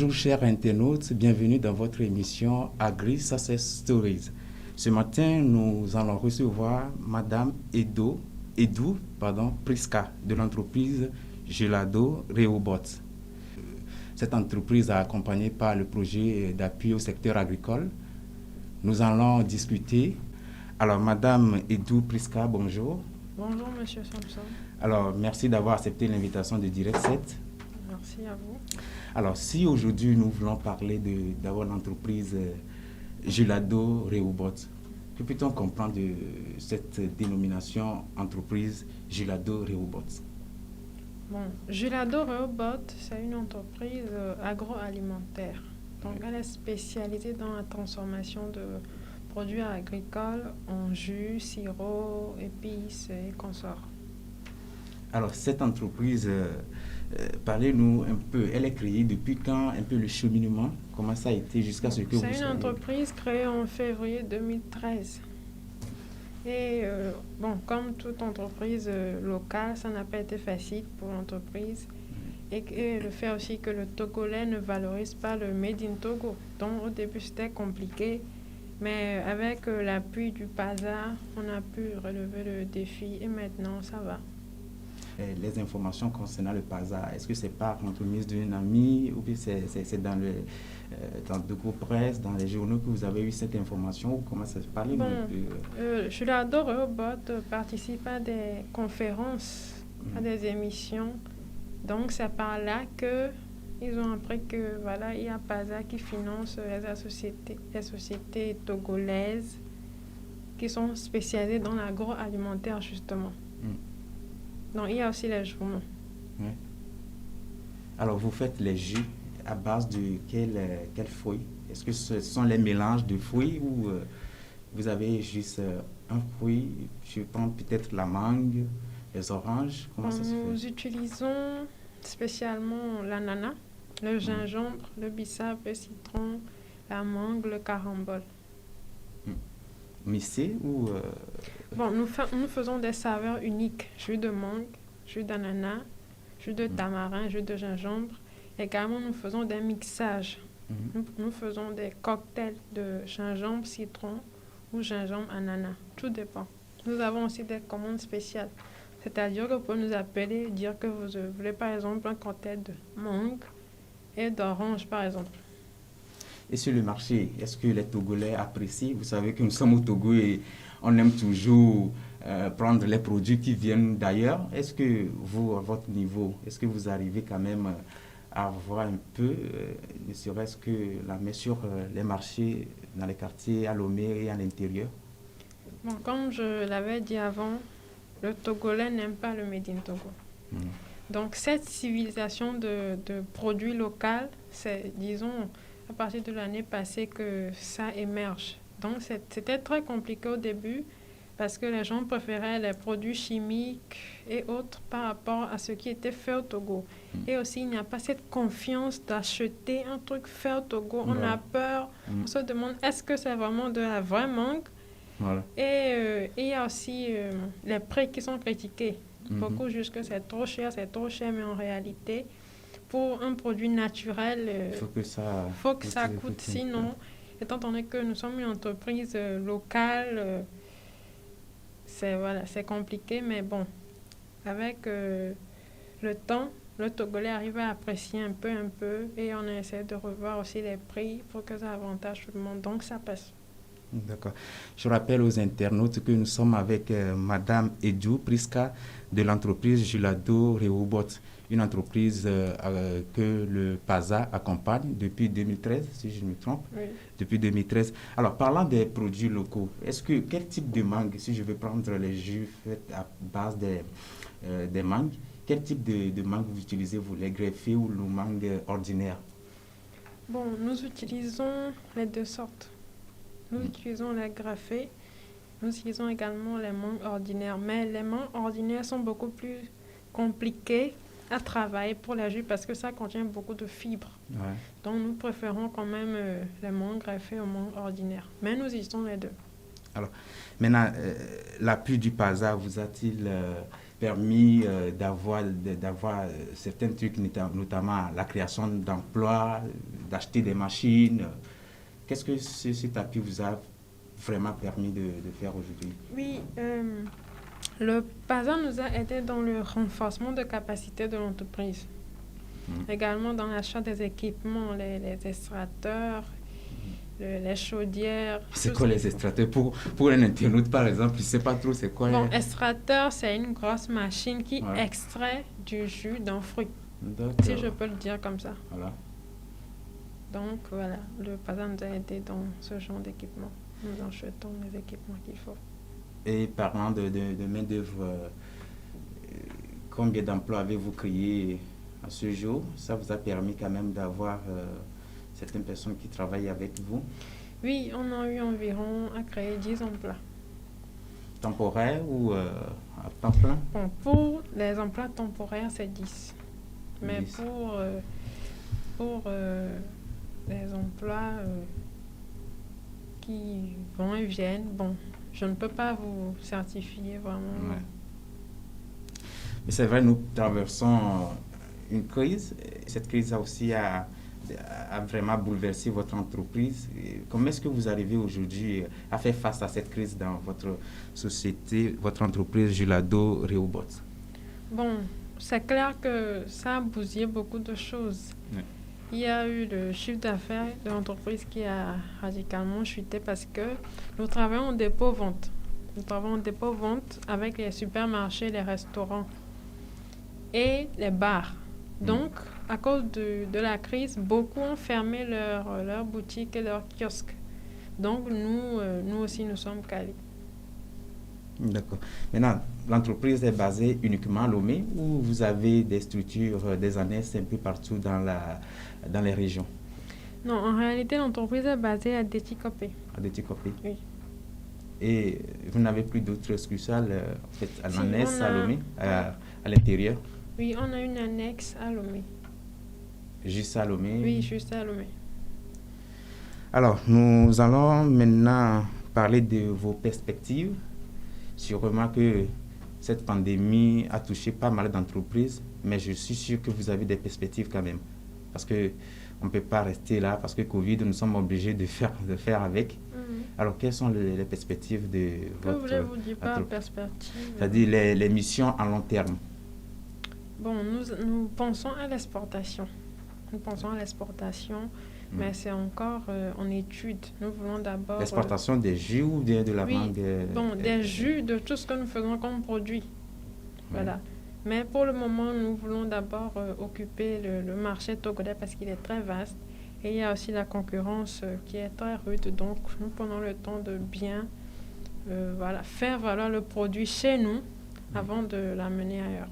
Bonjour chers internautes, bienvenue dans votre émission Agri Success Stories. Ce matin, nous allons recevoir Madame Edou Priska de l'entreprise Gelado Rehoboth. Cette entreprise est accompagnée par le projet d'appui au secteur agricole. Nous allons discuter. Alors Madame Edou Priska, bonjour. Bonjour Monsieur Samson. Alors merci d'avoir accepté l'invitation de Direct 7. Merci à vous. Alors, si aujourd'hui nous voulons parler d'abord l'entreprise Gelado Rehoboth, que peut-on comprendre de cette dénomination entreprise Gelado Rehoboth? Bon, Gelado Rehoboth, c'est une entreprise agroalimentaire. Donc, elle est spécialisée dans la transformation de produits agricoles en jus, sirop, épices et consorts. Alors, cette entreprise, parlez-nous un peu, elle est créée depuis quand, un peu le cheminement, comment ça a été jusqu'à ce que vous soyez... C'est une entreprise créée en février 2013. Et comme toute entreprise locale, ça n'a pas été facile pour l'entreprise. Et le fait aussi que le Togolais ne valorise pas le Made in Togo. Donc au début c'était compliqué, mais avec l'appui du PASA, on a pu relever le défi et maintenant ça va. Les informations concernant le PASA, est-ce que c'est par l'entremise d'un ami ou bien c'est dans le groupe presse, dans les journaux que vous avez eu cette information ou comment ça se passe? Gelado Rehoboth participe à des conférences, à des émissions. Donc c'est par là qu'ils ont appris que voilà, il y a PASA qui finance les sociétés togolaises qui sont spécialisées dans l'agroalimentaire justement. Donc, il y a aussi les journaux. Oui. Alors, vous faites les jus à base de quel fruit? Est-ce que ce sont les mélanges de fruits ou vous avez juste un fruit? Je prends peut-être la mangue, les oranges. Comment ça se fait? Nous utilisons spécialement l'ananas, le gingembre, le bissap, le citron, la mangue, le carambole. Mixé ou... Nous faisons des saveurs uniques. Jus de mangue, jus d'ananas, jus de tamarin, jus de gingembre. Également, nous faisons des mixages. Nous faisons des cocktails de gingembre, citron ou gingembre, ananas. Tout dépend. Nous avons aussi des commandes spéciales. C'est-à-dire que vous pouvez nous appeler et dire que vous voulez par exemple un cocktail de mangue et d'orange par exemple. Et sur le marché, est-ce que les Togolais apprécient? Vous savez que nous sommes au Togo et on aime toujours prendre les produits qui viennent d'ailleurs. Est-ce que vous, à votre niveau, est-ce que vous arrivez quand même à voir un peu, ne serait-ce que la main sur les marchés dans les quartiers à Lomé et à l'intérieur? Bon, comme je l'avais dit avant, le Togolais n'aime pas le Made in Togo. Donc cette civilisation de produits locaux, c'est, disons, à partir de l'année passée que ça émerge. Donc c'était très compliqué au début parce que les gens préféraient les produits chimiques et autres par rapport à ce qui était fait au Togo. Et aussi, il n'y a pas cette confiance d'acheter un truc fait au Togo. On a peur, on se demande est-ce que c'est vraiment de la vraie mangue? Voilà. Et il y a aussi les prix qui sont critiqués. Beaucoup jugent que c'est trop cher, mais en réalité, pour un produit naturel, il faut que ça coûte. Sinon, étant donné que nous sommes une entreprise locale, c'est compliqué, mais bon, avec le temps, le Togolais arrive à apprécier un peu, et on essaie de revoir aussi les prix pour que ça avantage tout le monde. Donc, ça passe. D'accord. Je rappelle aux internautes que nous sommes avec Madame Edou Priska de l'entreprise Gelado Rehoboth, une entreprise que le PASA accompagne depuis 2013, si je ne me trompe. Oui. Depuis 2013. Alors, parlant des produits locaux, quel type de mangue, si je veux prendre les jus faits à base des mangues, quel type de mangue vous utilisez, vous, les greffés ou le mangue ordinaire? Bon, nous utilisons les deux sortes. Nous utilisons les greffés, nous utilisons également les mangues ordinaires. Mais les mangues ordinaires sont beaucoup plus compliquées à travailler pour les jus parce que ça contient beaucoup de fibres. Ouais. Donc nous préférons quand même les mangues greffées aux mangues ordinaires. Mais nous utilisons les deux. Alors, maintenant, l'appui du PASA vous a-t-il permis d'avoir certains trucs, notamment la création d'emplois, d'acheter des machines. Qu'est-ce que cet appui vous a vraiment permis de faire aujourd'hui? Oui, le PASA nous a aidé dans le renforcement de capacité de l'entreprise. Également dans l'achat des équipements, les extracteurs, les chaudières. C'est quoi les extracteurs? Pour un internaute, par exemple, je ne sais pas trop c'est quoi. Bon, extracteur, c'est une grosse machine qui extrait du jus d'un fruit. Si je peux le dire comme ça. Voilà. Donc, voilà, le PASA nous a aidé dans ce genre d'équipement. Nous achetons les équipements qu'il faut. Et parlant de main-d'œuvre, combien d'emplois avez-vous créé à ce jour? Ça vous a permis quand même d'avoir certaines personnes qui travaillent avec vous? Oui, on a eu environ à créer 10 emplois. Temporaires ou à temps plein? Bon, pour les emplois temporaires, c'est 10. Mais 10. pour les emplois qui vont et viennent, bon, je ne peux pas vous certifier vraiment. Ouais. Mais c'est vrai, nous traversons une crise. Cette crise a vraiment bouleversé votre entreprise. Comment est-ce que vous arrivez aujourd'hui à faire face à cette crise dans votre société, votre entreprise Julado Rehoboth? Bon, c'est clair que ça a bousillé beaucoup de choses. Ouais. Il y a eu le chiffre d'affaires de l'entreprise qui a radicalement chuté parce que nous travaillons en dépôt-vente. Nous travaillons en dépôt-vente avec les supermarchés, les restaurants et les bars. Donc, à cause de la crise, beaucoup ont fermé leurs boutiques et leurs kiosques. Donc, nous aussi, nous sommes calés. D'accord. Maintenant, l'entreprise est basée uniquement à Lomé ou vous avez des structures, des annexes un peu partout dans les régions? Non, en réalité, l'entreprise est basée à Déticopé. À Déticopé? Oui. Et vous n'avez plus d'autres succursales en fait, à l'annexe, si, à Lomé, à l'intérieur? Oui, on a une annexe à Lomé. Juste à Lomé? Oui, juste à Lomé. Alors, nous allons maintenant parler de vos perspectives. Sûrement que cette pandémie a touché pas mal d'entreprises, mais je suis sûr que vous avez des perspectives quand même. Parce qu'on ne peut pas rester là, parce que Covid, nous sommes obligés de faire avec. Alors, quelles sont les perspectives de votre entreprise? Que voulez-vous dire par perspective? C'est-à-dire les missions à long terme. Bon, nous pensons à l'exportation. Nous pensons à l'exportation, mais c'est encore en étude. Nous voulons d'abord... L'exportation des jus ou bien de la vente des jus, de tout ce que nous faisons comme produit. Voilà. Mais pour le moment, nous voulons d'abord occuper le marché togolais parce qu'il est très vaste. Et il y a aussi la concurrence qui est très rude. Donc, nous prenons le temps de bien faire valoir le produit chez nous avant de l'amener ailleurs.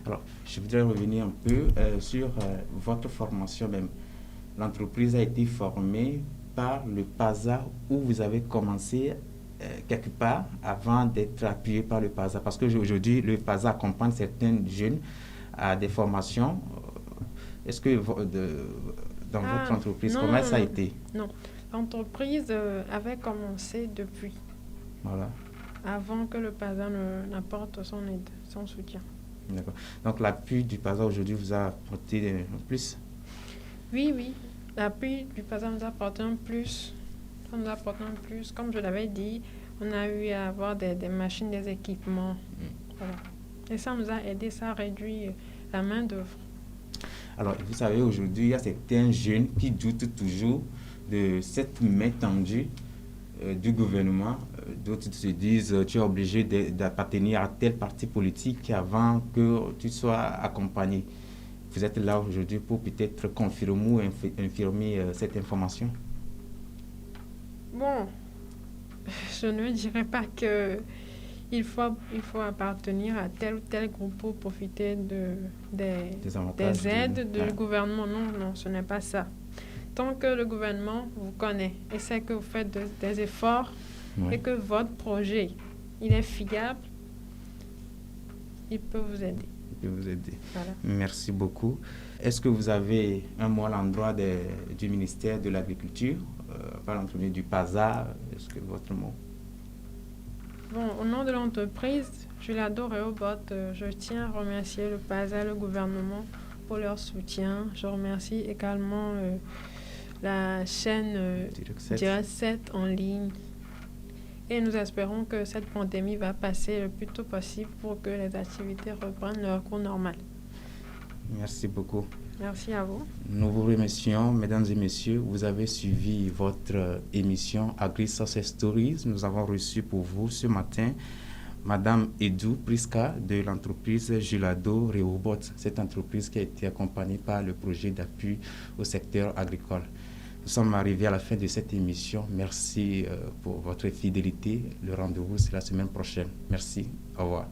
Alors, je voudrais revenir un peu sur votre formation même. L'entreprise a été formée par le PASA où vous avez commencé quelque part avant d'être appuyé par le PASA. Parce qu'aujourd'hui, le PASA accompagne certains jeunes à des formations. Est-ce que dans votre entreprise, comment ça a été? Non, l'entreprise avait commencé depuis. Voilà. Avant que le PASA n'apporte son aide, son soutien. D'accord. Donc l'appui du PASA aujourd'hui vous a apporté un plus? Oui. L'appui du PASA nous a apporté un plus. Ça nous a apporté un plus. Comme je l'avais dit, on a eu à avoir des machines, des équipements. Voilà. Et ça nous a aidé, ça a réduit la main-d'œuvre. Alors, vous savez, aujourd'hui, il y a certains jeunes qui doutent toujours de cette main tendue du gouvernement. D'autres se disent tu es obligé d'appartenir à tel parti politique avant que tu sois accompagné. Vous êtes là aujourd'hui pour peut-être confirmer ou infirmer cette information? Bon, je ne dirais pas que il faut appartenir à tel ou tel groupe pour profiter des aides du gouvernement. Non, ce n'est pas ça. Tant que le gouvernement vous connaît et sait que vous faites des efforts et que votre projet il est fiable, il peut vous aider. Voilà. Merci beaucoup. Est-ce que vous avez un mot à l'endroit du ministère de l'Agriculture, par l'entremise du PASA? Est-ce que votre mot? Bon, au nom de l'entreprise Julado Rehoboth, je tiens à remercier le PASA et le gouvernement pour leur soutien. Je remercie également la chaîne Direct 7 en ligne. Et nous espérons que cette pandémie va passer le plus tôt possible pour que les activités reprennent leur cours normal. Merci beaucoup. Merci à vous. Nous vous remercions, mesdames et messieurs. Vous avez suivi votre émission Agri Success Stories. Nous avons reçu pour vous ce matin Madame Edou Prisca de l'entreprise Julado Rehoboth. Cette entreprise qui a été accompagnée par le projet d'appui au secteur agricole. Nous sommes arrivés à la fin de cette émission. Merci pour votre fidélité. Le rendez-vous, c'est la semaine prochaine. Merci. Au revoir.